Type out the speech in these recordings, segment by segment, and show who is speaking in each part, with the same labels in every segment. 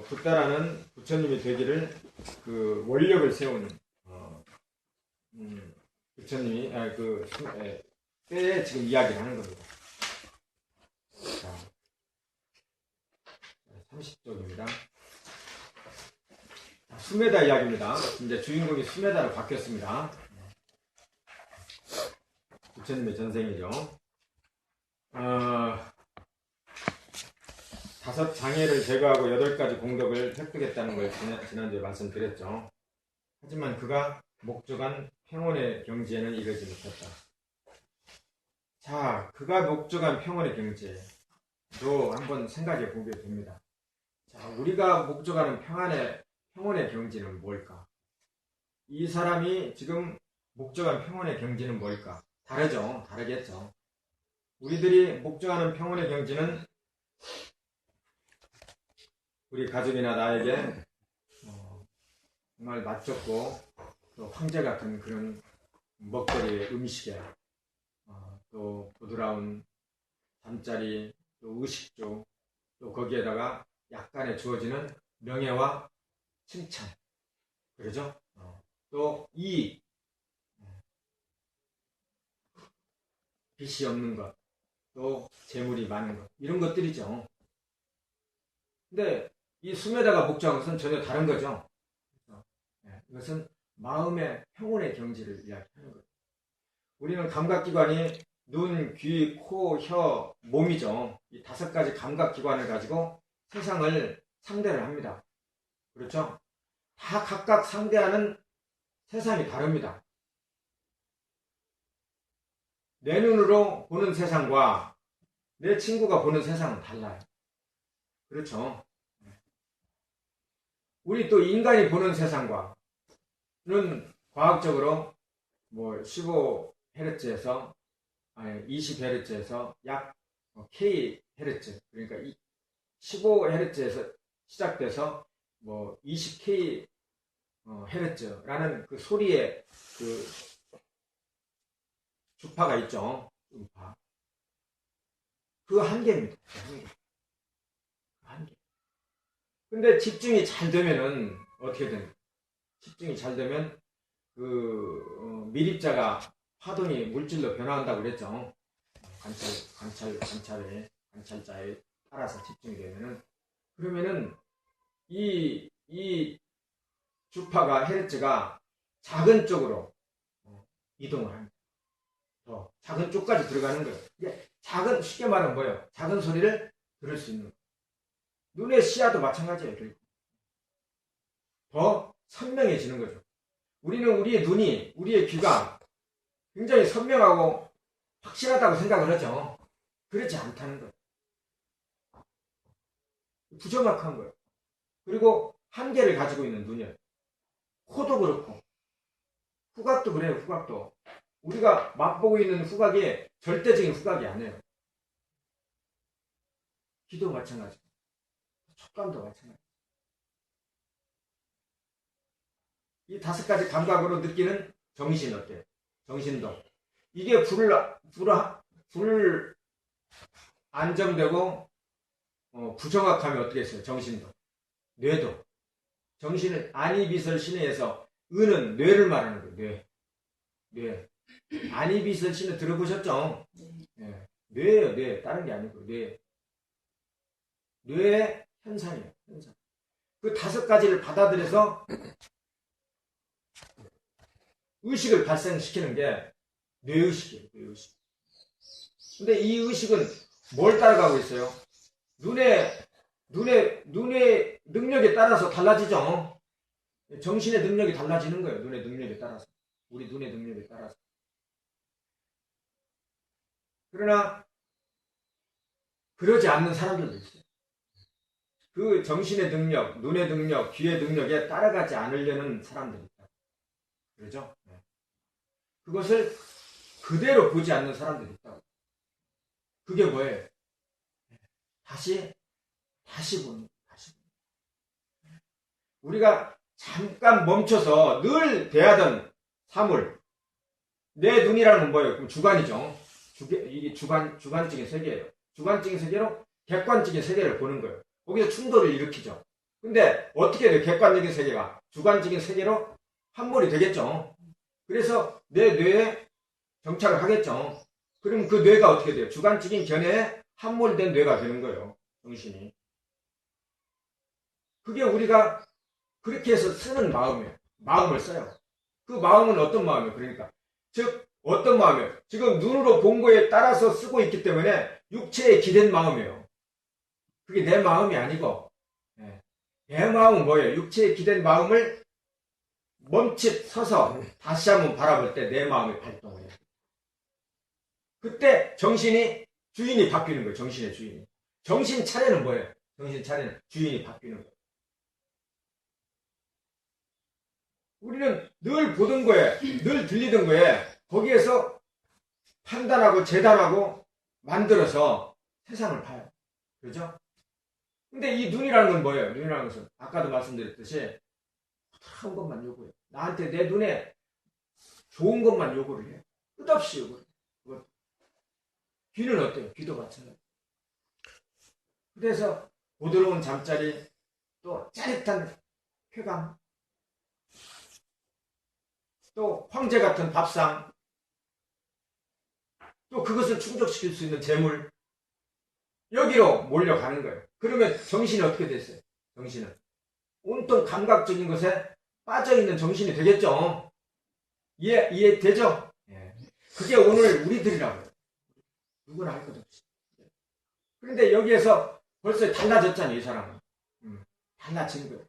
Speaker 1: 붓다라는 부처님이 되기를 그 원력을 세운 부처님이 때에 지금 이야기를 하는 겁니다. 자, 30쪽입니다. 수메다 이야기입니다. 이제 주인공이 수메다로 바뀌었습니다. 부처님의 전생이죠. 5장애를 제거하고 8가지 공덕을 획득했다는 걸 지난주에 말씀드렸죠. 하지만 그가 목적한 평온의 경지에는 이르지 못했다. 자, 그가 목적한 평온의 경지도 한번 생각해 보게 됩니다. 자, 우리가 목적하는 평온의 경지는 뭘까? 이 사람이 지금 목적한 평온의 경지는 뭘까? 다르겠죠. 우리들이 목적하는 평온의 경지는 우리 가족이나 나에게 정말 맛좋고 또 황제 같은 그런 먹거리의 음식에 또 부드러운 잠자리, 또 의식주, 또 거기에다가 약간의 주어지는 명예와 칭찬, 그러죠? 또 이익, 빚이 없는 것, 또 재물이 많은 것, 이런 것들이죠. 근데 이 수메다가 목적한 것은 전혀 다른 거죠. 이것은 마음의 평온의 경지를 이야기하는 거예요. 우리는 감각기관이 눈, 귀, 코, 혀, 몸이죠. 이 5가지 감각기관을 가지고 세상을 상대를 합니다. 그렇죠? 다 각각 상대하는 세상이 다릅니다. 내 눈으로 보는 세상과 내 친구가 보는 세상은 달라요. 그렇죠? 우리 또 인간이 보는 세상과는 과학적으로 15Hz에서 20Hz에서 약 KHz, 그러니까 15Hz에서 시작돼서 20KHz라는 그 소리의 그 주파가 있죠. 음파. 그 한계입니다. 한계. 근데 집중이 잘 되면은 어떻게 되는? 집중이 잘 되면 미립자가 화동이 물질로 변화한다고 그랬죠. 관찰자에 따라서 집중이 되면은, 그러면은 이 주파가 헤르츠가 작은 쪽으로 이동을 합니다. 더 작은 쪽까지 들어가는 거예요. 이게 쉽게 말하면 뭐예요? 작은 소리를 들을 수 있는 거예요. 눈의 시야도 마찬가지예요. 그리고 더 선명해지는 거죠. 우리는 우리의 눈이, 우리의 귀가 굉장히 선명하고 확실하다고 생각을 하죠. 그렇지 않다는 거예요. 부정확한 거예요. 그리고 한계를 가지고 있는 눈이에요. 코도 그렇고 후각도 그래요. 후각도 우리가 맛보고 있는 후각이 절대적인 후각이 아니에요. 귀도 마찬가지, 촉감도 마찬가지. 이 5가지 감각으로 느끼는 정신 어때요? 정신도. 이게 불 안정되고 부정확하면 어떻게 했어요? 정신도. 뇌도. 정신은 안이비설신에서 의는 뇌를 말하는 거예요. 뇌. 안이비설신을 들어보셨죠? 네. 뇌예요. 뇌. 다른 게 아니고 뇌. 뇌의 현상이에요. 현상. 그 5가지를 받아들여서 의식을 발생시키는 게 뇌의식이에요. 뇌의식. 근데 이 의식은 뭘 따라가고 있어요? 눈의 능력에 따라서 달라지죠. 정신의 능력이 달라지는 거예요. 눈의 능력에 따라서. 우리 눈의 능력에 따라서. 그러나 그러지 않는 사람들도 있어요. 그 정신의 능력, 눈의 능력, 귀의 능력에 따라가지 않으려는 사람들이 있다. 그러죠? 네. 그것을 그대로 보지 않는 사람들이 있다고. 그게 뭐예요? 다시 보는. 우리가 잠깐 멈춰서 늘 대하던 사물, 내 눈이라는 건 뭐예요? 그럼 주관이죠. 이게 주관적인 세계예요. 주관적인 세계로 객관적인 세계를 보는 거예요. 거기서 충돌을 일으키죠. 근데 어떻게 돼요? 객관적인 세계가 주관적인 세계로 함몰이 되겠죠. 그래서 내 뇌에 정착을 하겠죠. 그럼 그 뇌가 어떻게 돼요? 주관적인 견해에 함몰된 뇌가 되는 거예요. 정신이. 그게 우리가 그렇게 해서 쓰는 마음이에요. 마음을 써요. 그 마음은 어떤 마음이에요? 그러니까 즉 어떤 마음이에요? 지금 눈으로 본 거에 따라서 쓰고 있기 때문에 육체에 기댄 마음이에요. 그게 내 마음이 아니고 내 마음은 뭐예요? 육체에 기댄 마음을 멈칫 서서 다시 한번 바라볼 때 내 마음이 발동을 해요. 그때 정신이 주인이 바뀌는 거예요. 정신의 주인이. 정신 차례는 뭐예요? 정신 차례는 주인이 바뀌는 거예요. 우리는 늘 보던 거에, 늘 들리던 거에 거기에서 판단하고 재단하고 만들어서 세상을 봐요. 그렇죠? 근데 이 눈이라는 건 뭐예요? 눈이라는 것은 아까도 말씀드렸듯이 한 것만 요구해요. 나한테 내 눈에 좋은 것만 요구를 해요. 끝없이 요구를 해요. 귀는 어때요? 귀도 마찬가지. 그래서 부드러운 잠자리, 또 짜릿한 쾌감, 또 황제 같은 밥상, 또 그것을 충족시킬 수 있는 재물, 여기로 몰려가는 거예요. 그러면 정신이 어떻게 됐어요? 정신은 온통 감각적인 것에 빠져있는 정신이 되겠죠. 이해되죠? 예. 그게 오늘 우리들이라고 해요. 누구나 할 것 없이. 그런데 여기에서 벌써 달라졌잖아요, 이 사람은. 달라진 거예요.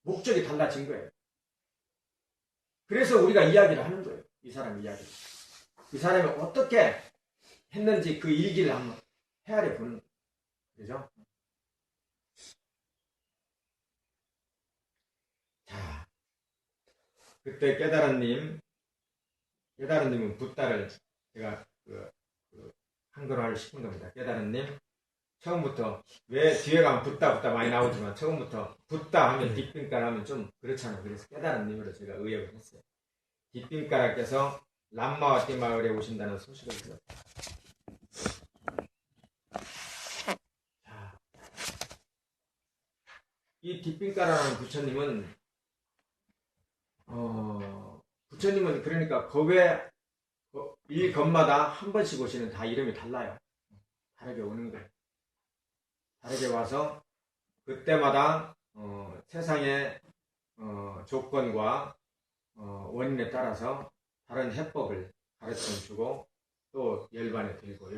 Speaker 1: 목적이 달라진 거예요. 그래서 우리가 이야기를 하는 거예요. 이 사람 이야기를. 이 사람이 어떻게 했는지 그 일기를 한번 헤아려 보는 거예요. 그죠? 자, 그때 깨달은님은 붓다를 제가 한글로 하기 싶은 겁니다. 깨달은님, 처음부터 왜 뒤에 가면 붓다 많이 나오지만 처음부터 붓다 하면 뒷빈가라 하면 좀 그렇잖아요. 그래서 깨달은님으로 제가 의역을 했어요. 뒷빈가라께서 람마와띠 마을에 오신다는 소식을 들었어요. 이 뒷빈가라는 부처님은 그러니까 겁에 이 겁마다 한 번씩 오시는 다 이름이 달라요. 다르게 오는 거예요. 다르게 와서 그때마다 세상의 조건과 원인에 따라서 다른 해법을 가르쳐 주고 또 열반에 들고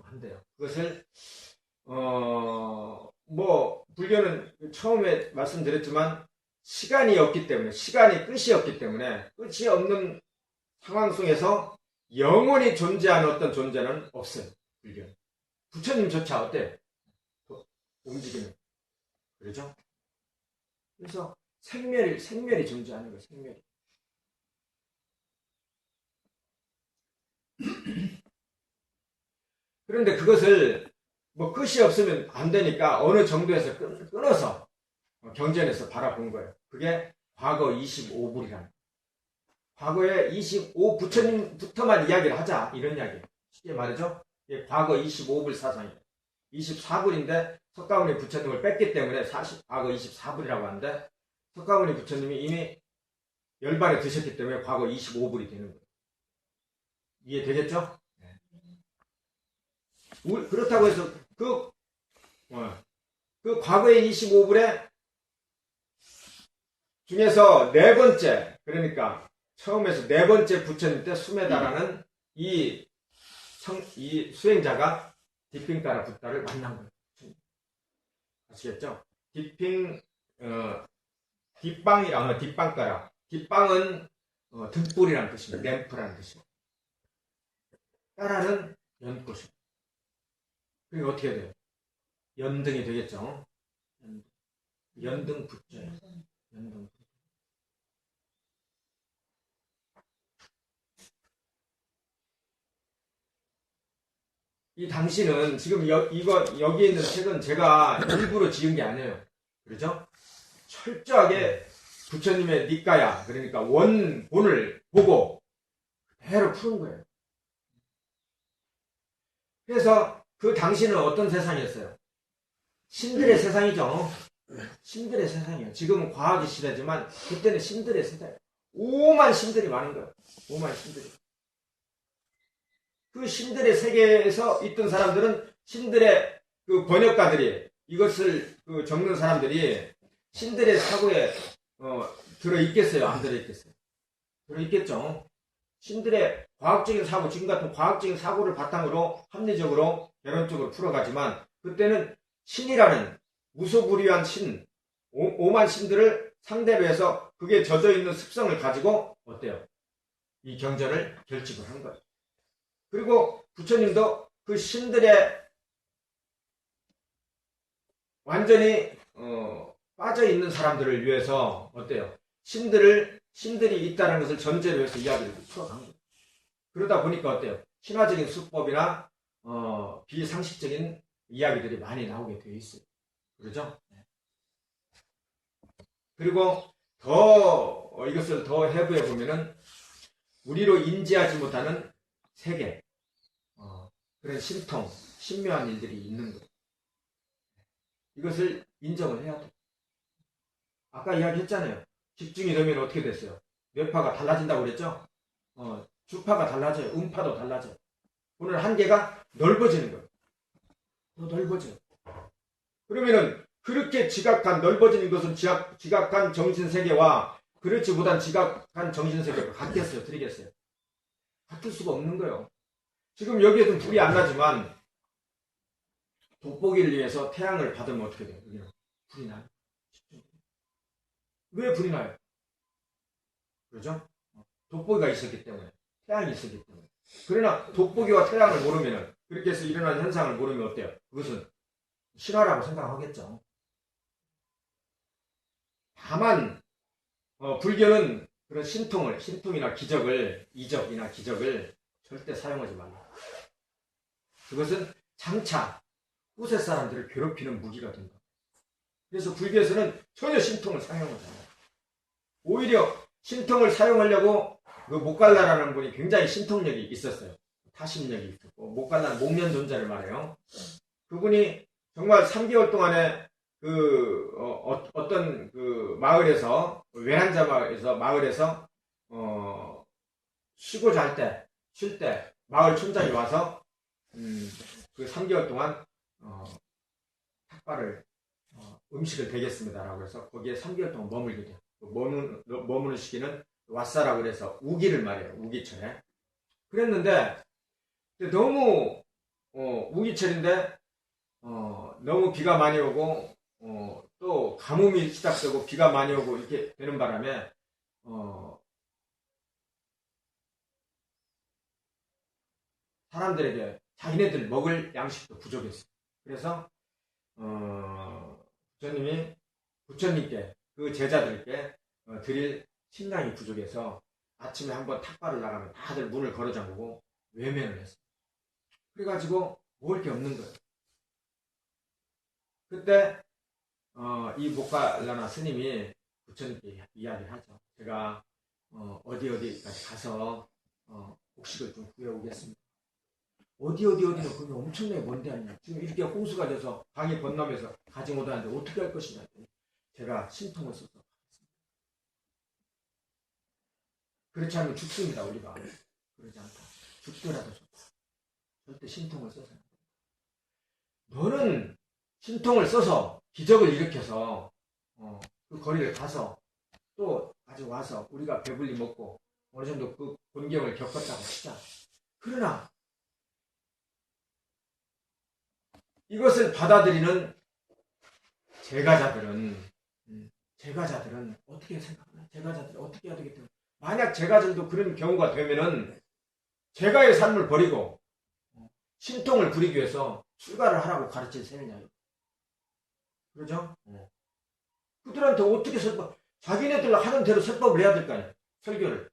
Speaker 1: 한대요. 그것을 불교는 처음에 말씀드렸지만 시간이 없기 때문에 시간이 끝이 없기 때문에 끝이 없는 상황 속에서 영원히 존재하는 어떤 존재는 없어요. 불교는. 부처님조차 어때요? 움직이는. 그렇죠? 그래서 생멸이 존재하는 거예요. 생멸이. 그런데 그것을 끝이 없으면 안 되니까 어느 정도에서 끊어서 경전에서 바라본 거예요. 그게 과거 25불이라는. 과거에 25 부처님부터만 이야기를 하자 이런 이야기. 쉽게 말이죠. 과거 25불 사상이에요. 24불인데 석가모니 부처님을 뺐기 때문에 과거 24불이라고 하는데 석가모니 부처님이 이미 열반에 드셨기 때문에 과거 25불이 되는 거예요. 이해되겠죠? 네. 그렇다고 해서 그 과거의 25불에 중에서 네 번째, 그러니까 처음에서 네 번째 부처님 때 수메다라는 이 수행자가 뒷빈가라 붓다를 만난 거예요. 아시겠죠? 뒷방가라. 뒷방은 등불이라는 뜻입니다. 램프라는 뜻입니다. 까라는 연꽃입니다. 그게 어떻게 돼요? 연등이 되겠죠? 연등 붓자예요. 연등. 이 당시는 지금 여기에 있는 책은 제가 일부러 지은 게 아니에요. 그렇죠? 철저하게 부처님의 니까야, 그러니까 원본을 보고 배로 푸는 거예요. 그래서 그 당시는 어떤 세상이었어요? 신들의 세상이죠. 신들의 세상이에요. 지금은 과학의 시대지만 그때는 신들의 세상. 오만 신들이 많은 거예요. 오만 신들이. 그 신들의 세계에서 있던 사람들은 신들의 그 번역가들이 이것을 그 적는 사람들이 신들의 사고에 들어 있겠어요? 안 들어 있겠어요? 들어 있겠죠. 신들의 과학적인 사고, 지금 같은 과학적인 사고를 바탕으로 합리적으로 개론적으로 풀어가지만 그때는 신이라는 무소불위한 신, 오만 신들을 상대로 해서 그게 젖어 있는 습성을 가지고 어때요? 이 경전을 결집을 한 거예요. 그리고 부처님도 그 신들의 완전히 빠져 있는 사람들을 위해서 어때요? 신들이 있다는 것을 전제로 해서 이야기를 풀어간 거예요. 그러다 보니까 어때요? 신화적인 수법이나 비상식적인 이야기들이 많이 나오게 되어 있어요. 그러죠? 그리고 이것을 더 해부해 보면은 우리로 인지하지 못하는 세계, 그런 신통, 신묘한 일들이 있는 거예요. 이것을 인정을 해야 돼요. 아까 이야기했잖아요. 집중이 되면 어떻게 됐어요? 뇌파가 달라진다고 그랬죠? 주파가 달라져요. 음파도 달라져요. 오늘 한계가 넓어지는 거예요. 더 넓어져요. 그러면은 그렇게 지각한 넓어지는 것은 지각한 정신세계와 그렇지 못한 지각한 정신세계가 같겠어요? 드리겠어요? 같을 수가 없는 거예요. 지금 여기에는 불이 안 나지만 돋보기를 위해서 태양을 받으면 어떻게 돼요? 여기는 불이 나요. 왜 불이 나요? 그렇죠? 돋보기가 있었기 때문에, 태양이 있었기 때문에. 그러나 돋보기와 태양을 모르면, 그렇게 해서 일어나는 현상을 모르면 어때요? 그것은 실화라고 생각하겠죠. 다만 불교는 그런 신통이나 기적을, 이적이나 기적을 절대 사용하지 말라. 그것은 장차 후세 사람들을 괴롭히는 무기가 된다. 그래서 불교에서는 전혀 신통을 사용하지 않아요. 오히려 신통을 사용하려고 그 목갈라라는 분이 굉장히 신통력이 있었어요. 타심력이 있었고, 목갈라는 목련 존자를 말해요. 그분이 정말 3개월 동안에 어떤 그 마을에서, 외란자 마을에서, 쉬고 쉴 때, 마을 촌장이 와서, 그 3개월 동안, 탁발을, 음식을 대겠습니다라고 해서 거기에 3개월 동안 머물게 돼요. 머무는 시기는 왓사라고 해서 우기를 말해요. 우기철에. 그랬는데, 너무, 우기철인데, 너무 비가 많이 오고, 또 가뭄이 시작되고 비가 많이 오고 이렇게 되는 바람에, 사람들에게 자기네들 먹을 양식도 부족했어요. 그래서, 부처님께, 그 제자들께 드릴 식량이 부족해서 아침에 한번 탁발을 나가면 다들 문을 걸어 잠그고 외면을 했어요. 그래가지고 먹을 게 없는 거예요. 그때 이 목갈라나 스님이 부처님께 이야기를 하죠. 제가 어디까지 가서 곡식을 좀 구해오겠습니다. 어디는 그게 엄청나게 먼데 아니냐. 지금 이렇게 홍수가 돼서 강이 건너면서 가지 못하는데 어떻게 할 것이냐. 제가 신통을 써서 하겠습니다. 그렇지 않으면 죽습니다. 우리가. 그러지 않다. 죽더라도 좋다. 절대 신통을 써서. 너는 신통을 써서 기적을 일으켜서 그 거리를 가서 또 아직 와서 우리가 배불리 먹고 어느 정도 그 곤경을 겪었다고 치자. 그러나 이것을 받아들이는 제가자들은 어떻게 생각하나? 제가자들이 어떻게 해야 되겠다. 만약 제가들도 그런 경우가 되면은 제가의 삶을 버리고 신통을 부리기 위해서 출가를 하라고 가르칠 셈이냐. 그러죠? 그들한테 어떻게 자기네들 하는 대로 설법을 해야 될 거 아니야. 설교를.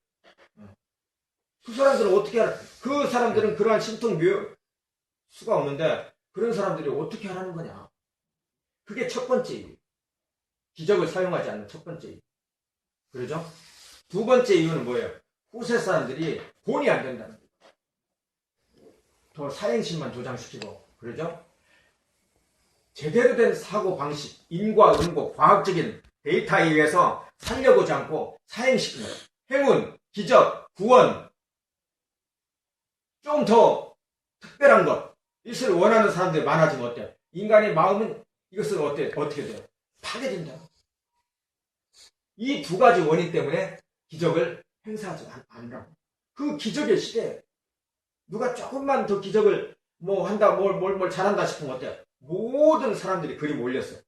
Speaker 1: 그 사람들은 어떻게 하라. 그 사람들은 그러한 신통 수가 없는데 그런 사람들이 어떻게 하라는 거냐. 그게 첫 번째 이유. 기적을 사용하지 않는 첫 번째 이유. 그러죠? 두 번째 이유는 뭐예요? 후세 사람들이 본이 안 된다는 거예요. 더 사행심만 조장시키고. 그러죠? 제대로 된 사고방식, 인과응보, 과학적인 데이터에 의해서 살려보지 않고 사행시키는 행운, 기적, 구원, 좀 더 특별한 것, 이것을 원하는 사람들이 많아지면 어때요? 인간의 마음은 이것을 어떻게 돼요? 파괴된다. 이 두 가지 원인 때문에 기적을 행사하지 않으라고. 그 기적의 시대에 누가 조금만 더 기적을 한다, 뭘 잘한다 싶으면 어때요? 모든 사람들이 그리 몰렸어요.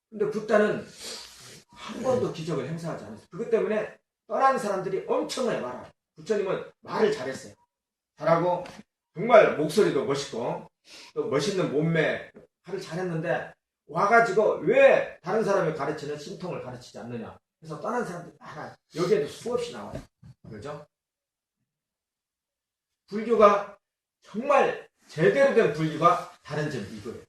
Speaker 1: 근데 붓다는 한 번도 기적을 행사하지 않았어요. 그것 때문에 떠난 사람들이 엄청나게 많아요. 부처님은 말을 잘했어요. 잘하고 정말 목소리도 멋있고 또 멋있는 몸매 말을 잘했는데 와가지고 왜 다른 사람이 가르치는 신통을 가르치지 않느냐. 그래서 떠난 사람들이 많아요. 여기에도 수없이 나와요. 그렇죠? 불교가 정말 제대로 된 불교가 다른 점이 이거예요.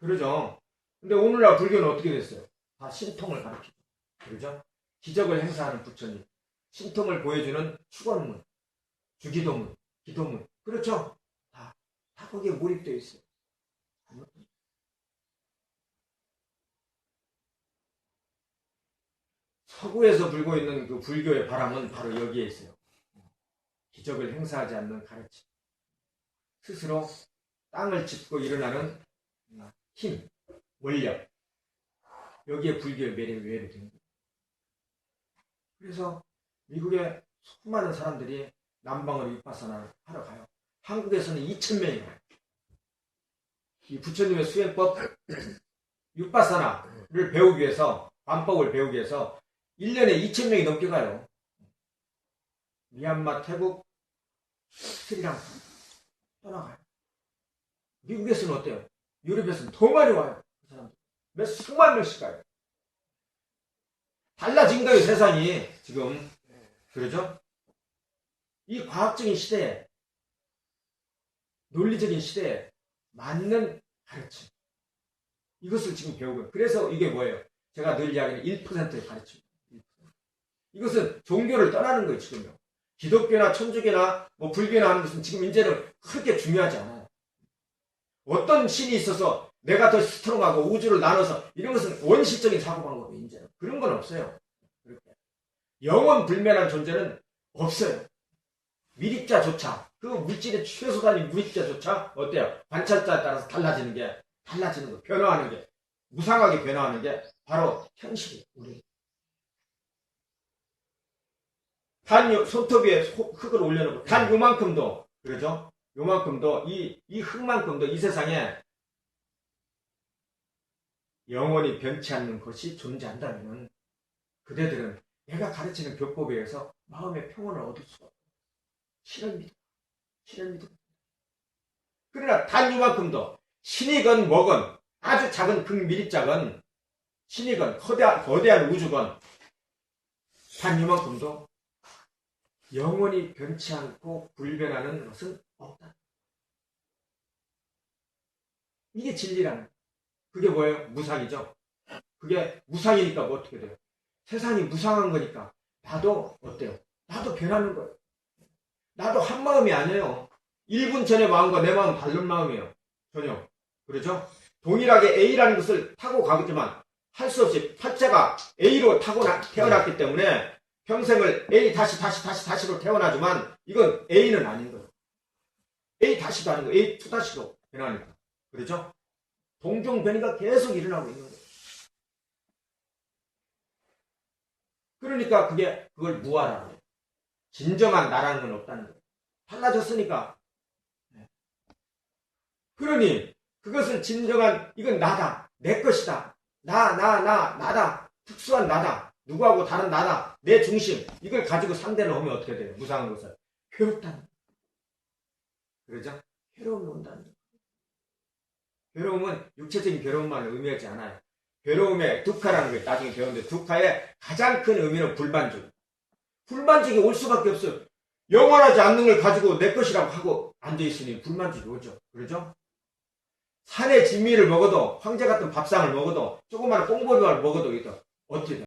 Speaker 1: 그러죠? 근데 오늘날 불교는 어떻게 됐어요? 다 신통을 가르치죠. 그러죠? 기적을 행사하는 부처님, 신통을 보여주는 축원문, 주기도문, 기도문. 그렇죠? 다 거기에 몰입되어 있어요. 서구에서 불고 있는 그 불교의 바람은 바로 여기에 있어요. 기적을 행사하지 않는 가르침. 스스로 땅을 짚고 일어나는 힘, 원력. 여기에 불교의 매력이 외래된 거예요. 그래서 미국의 수많은 사람들이 남방으로 위파사나를 하러 가요. 한국에서는 2,000명이 가요. 이 부처님의 수행법 위파사나를 배우기 위해서, 관법을 배우기 위해서 1년에 2,000명이 넘게 가요. 미얀마, 태국, 스리랑카 떠나가요. 미국에서는 어때요? 유럽에서는 더 많이 와요. 그 사람들. 몇 수만 명씩 가요. 달라진 거예요, 세상이. 지금. 그러죠? 이 과학적인 시대에, 논리적인 시대에 맞는 가르침. 이것을 지금 배우고, 그래서 이게 뭐예요? 제가 늘 이야기하는 1%의 가르침. 이것은 종교를 떠나는 거예요, 지금요. 기독교나 천주교나 불교나 하는 것은 지금 이제는 그렇게 중요하지 않아요. 어떤 신이 있어서 내가 더 스트롱하고 우주를 나눠서 이런 것은 원시적인 사고방법이에요, 이제는. 그런 건 없어요. 그렇게. 영원 불멸한 존재는 없어요. 미립자조차, 그 물질의 최소 단위 미립자조차 어때요? 관찰자에 따라서 달라지는 거, 변화하는 게, 무상하게 변화하는 게 바로 현실이에요, 우리. 단 손톱 위에 흙을 올려놓고 단 요만큼도, 그러죠? 요만큼도 이 흙만큼도 이 세상에 영원히 변치 않는 것이 존재한다면 그대들은 내가 가르치는 교법에 의해서 마음의 평온을 얻을 수가 없어요. 신을 믿어. 그러나 단 요만큼도 신이건 뭐건 아주 작은 극미립작은 신이건 거대한 우주건 단 요만큼도 영원히 변치 않고 불변하는 것은 없다. 이게 진리라는. 그게 뭐예요? 무상이죠. 그게 무상이니까 뭐 어떻게 돼요? 세상이 무상한 거니까 나도 어때요? 나도 변하는 거예요. 나도 한 마음이 아니에요. 1분 전의 마음과 내 마음은 다른 마음이에요. 전혀. 그렇죠? 동일하게 A라는 것을 타고 가겠지만 할 수 없이 팔자가 A로 태어났기 때문에 평생을 A 다시로 태어나지만 이건 A는 아닌 거예요. A 다시도 아니고 A 투 다시로 변하니까. 그렇죠? 동종변이가 계속 일어나고 있는 거예요. 그러니까 그걸 무아라고 해요. 진정한 나라는 건 없다는 거예요. 달라졌으니까. 그러니 그것을 진정한 이건 나다. 내 것이다. 나다. 특수한 나다. 누구하고 다른 나다. 내 중심. 이걸 가지고 상대를 하면 어떻게 돼요? 무상한 것을. 괴롭다는 거예요. 그러죠? 괴로움이 온다는 거예요. 괴로움은 육체적인 괴로움만 의미하지 않아요. 괴로움의 두카라는 걸 나중에 배웠는데 두카의 가장 큰 의미는 불만족. 불만족이 올 수밖에 없어요. 영원하지 않는 걸 가지고 내 것이라고 하고 앉아있으니 불만족이 오죠. 그러죠? 산의 진미를 먹어도 황제 같은 밥상을 먹어도 조그마한 꽁보리알 먹어도 어떻게 돼?